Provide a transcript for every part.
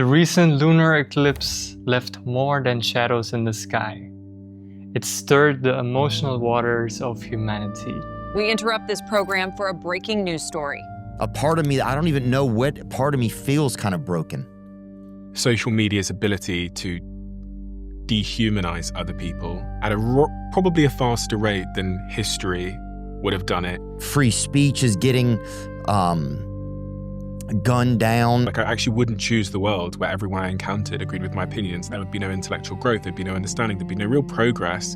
The recent lunar eclipse left more than shadows in the sky. It stirred the emotional waters of humanity. We interrupt this program for a breaking news story. A part of me, I don't even know what part of me feels kind of broken. Social media's ability to dehumanize other people at probably a faster rate than history would have done it. Free speech is getting gunned down. Like, I actually wouldn't choose the world where everyone I encountered agreed with my opinions. There would be no intellectual growth, there'd be no understanding, there'd be no real progress.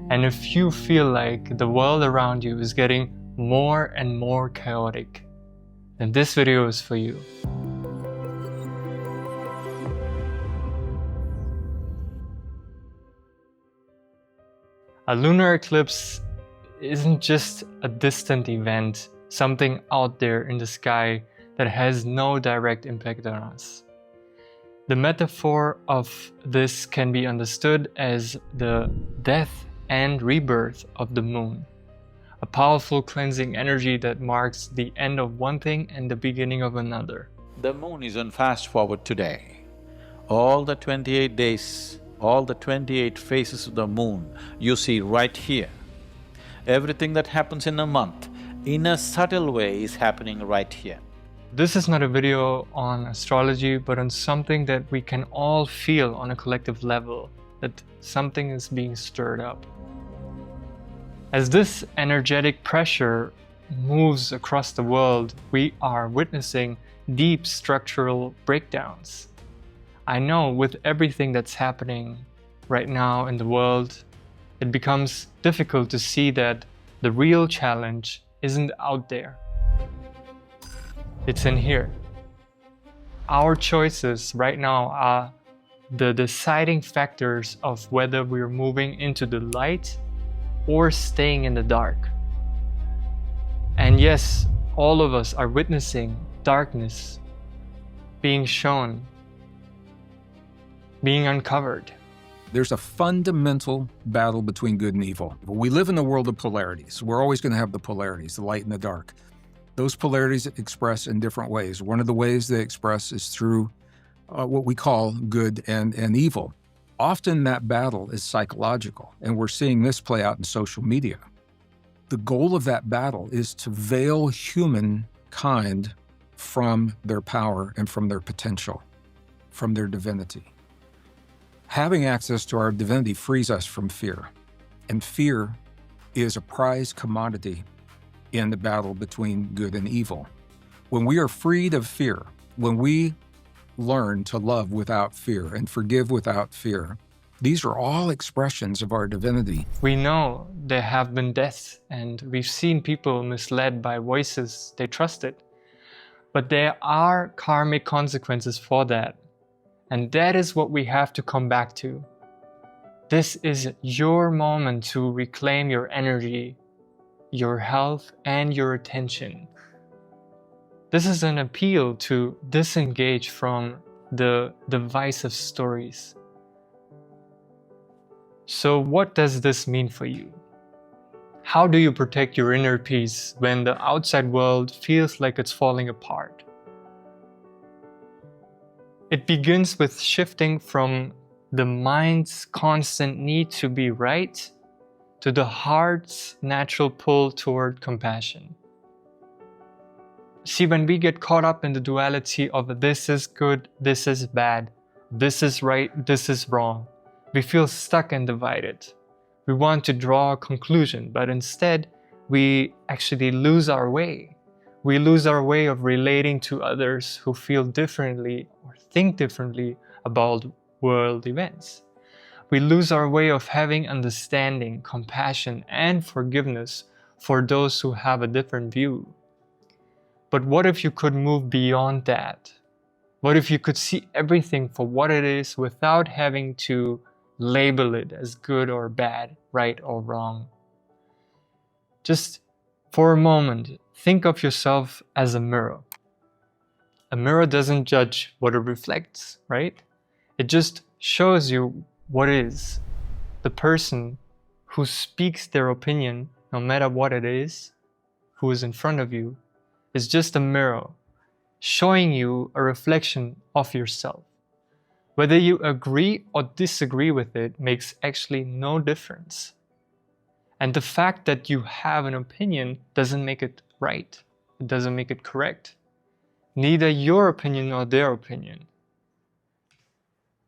And if you feel like the world around you is getting more and more chaotic, then this video is for you. A lunar eclipse isn't just a distant event, something out there in the sky that has no direct impact on us. The metaphor of this can be understood as the death and rebirth of the moon, a powerful cleansing energy that marks the end of one thing and the beginning of another. The moon is on fast forward today. All the 28 days, all the 28 phases of the moon you see right here. Everything that happens in a month, in a subtle way, is happening right here. This is not a video on astrology, but on something that we can all feel on a collective level, that something is being stirred up. As this energetic pressure moves across the world, we are witnessing deep structural breakdowns. I know with everything that's happening right now in the world, it becomes difficult to see that the real challenge isn't out there. It's in here. Our choices right now are the deciding factors of whether we're moving into the light or staying in the dark. And yes, all of us are witnessing darkness being shown, being uncovered. There's a fundamental battle between good and evil. We live in a world of polarities. We're always going to have the polarities, the light and the dark. Those polarities express in different ways. One of the ways they express is through what we call good and evil. Often that battle is psychological, and we're seeing this play out in social media. The goal of that battle is to veil humankind from their power and from their potential, from their divinity. Having access to our divinity frees us from fear, and fear is a prized commodity in the battle between good and evil. When we are freed of fear, when we learn to love without fear and forgive without fear, these are all expressions of our divinity. We know there have been deaths, and we've seen people misled by voices they trusted. But there are karmic consequences for that. And that is what we have to come back to. This is your moment to reclaim your energy, your health, and your attention. This is an appeal to disengage from the divisive stories. So what does this mean for you? How do you protect your inner peace when the outside world feels like it's falling apart? It begins with shifting from the mind's constant need to be right to the heart's natural pull toward compassion. See, when we get caught up in the duality of this is good, this is bad, this is right, this is wrong, we feel stuck and divided. We want to draw a conclusion, but instead we actually lose our way. We lose our way of relating to others who feel differently or think differently about world events. We lose our way of having understanding, compassion, and forgiveness for those who have a different view. But what if you could move beyond that? What if you could see everything for what it is without having to label it as good or bad, right or wrong? Just for a moment, think of yourself as a mirror. A mirror doesn't judge what it reflects, right? It just shows you what is. The person who speaks their opinion, no matter what it is, who is in front of you, is just a mirror, showing you a reflection of yourself. Whether you agree or disagree with it makes actually no difference. And the fact that you have an opinion doesn't make it right. It doesn't make it correct. Neither your opinion nor their opinion.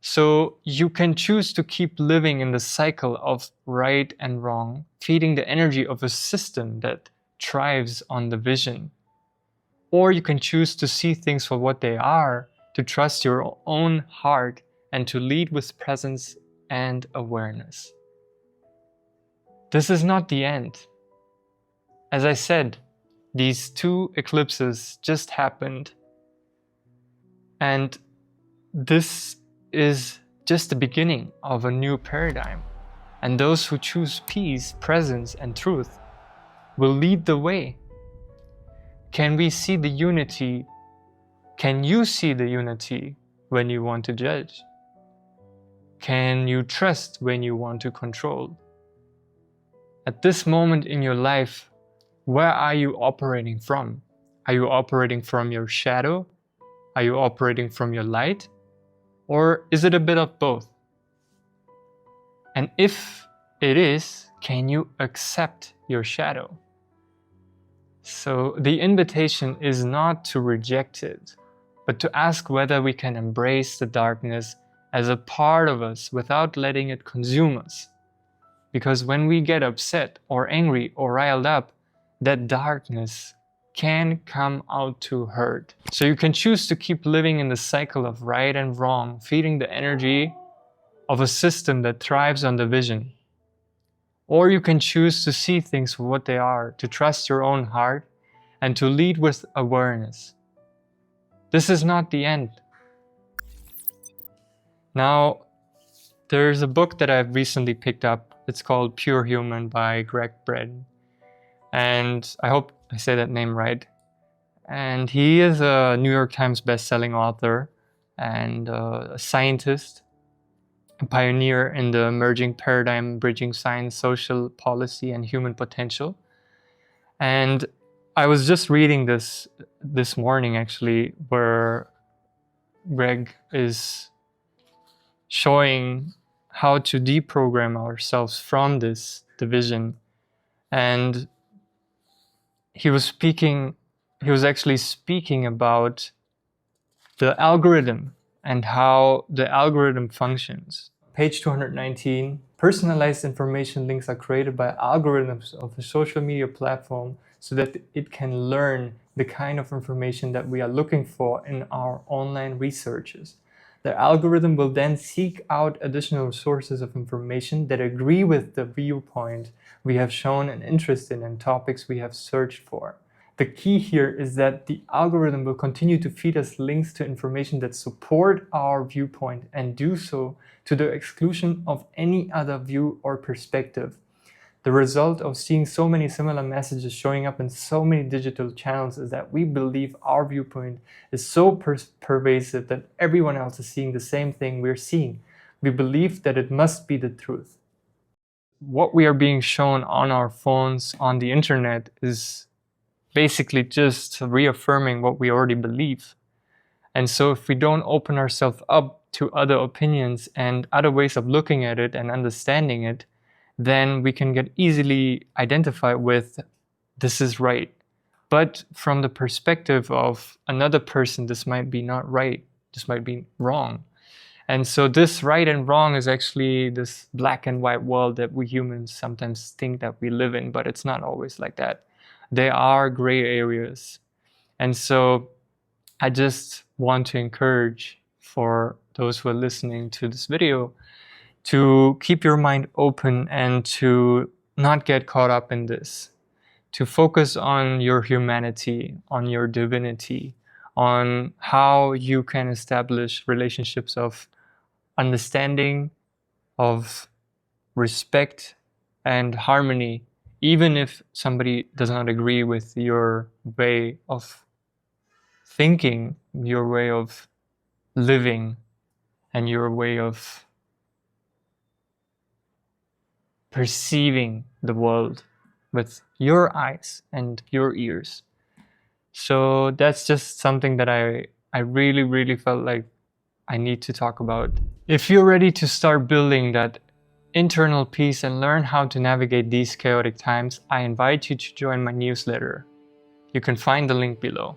So you can choose to keep living in the cycle of right and wrong, feeding the energy of a system that thrives on division. Or you can choose to see things for what they are, to trust your own heart, and to lead with presence and awareness. This is not the end. As I said, these 2 eclipses just happened, and this is just the beginning of a new paradigm. And those who choose peace, presence, and truth will lead the way. Can we see the unity? Can you see the unity when you want to judge? Can you trust when you want to control? At this moment in your life, where are you operating from? Are you operating from your shadow? Are you operating from your light? Or is it a bit of both? And if it is, can you accept your shadow? So the invitation is not to reject it, but to ask whether we can embrace the darkness as a part of us without letting it consume us. Because when we get upset or angry or riled up, that darkness can come out to hurt. So you can choose to keep living in the cycle of right and wrong, feeding the energy of a system that thrives on division. Or you can choose to see things for what they are, to trust your own heart, and to lead with awareness. This is not the end. Now, there's a book that I've recently picked up. It's called Pure Human by Greg Braden. And I hope I say that name right. And he is a New York Times best-selling author and a scientist, a pioneer in the emerging paradigm bridging science, social policy, and human potential. And I was just reading this morning, actually, where Greg is showing how to deprogram ourselves from this division. And he was actually speaking about the algorithm and how the algorithm functions. Page 219, personalized information links are created by algorithms of a social media platform so that it can learn the kind of information that we are looking for in our online researches. The algorithm will then seek out additional sources of information that agree with the viewpoint we have shown an interest in and topics we have searched for. The key here is that the algorithm will continue to feed us links to information that support our viewpoint and do so to the exclusion of any other view or perspective. The result of seeing so many similar messages showing up in so many digital channels is that we believe our viewpoint is so pervasive that everyone else is seeing the same thing we're seeing. We believe that it must be the truth. What we are being shown on our phones, on the internet, is basically just reaffirming what we already believe. And so if we don't open ourselves up to other opinions and other ways of looking at it and understanding it, then we can get easily identified with this is right. But from the perspective of another person, this might be not right, this might be wrong. And so this right and wrong is actually this black and white world that we humans sometimes think that we live in, but it's not always like that. There are gray areas. And so I just want to encourage for those who are listening to this video to keep your mind open and to not get caught up in this, to focus on your humanity, on your divinity, on how you can establish relationships of understanding, of respect and harmony, even if somebody does not agree with your way of thinking, your way of living, and your way of perceiving the world with your eyes and your ears. So that's just something that I really, really felt like I need to talk about. If you're ready to start building that internal peace and learn how to navigate these chaotic times, I invite you to join my newsletter. You can find the link below.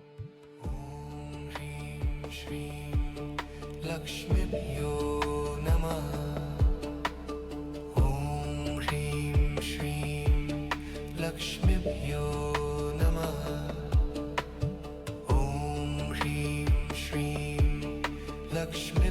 Lakshmi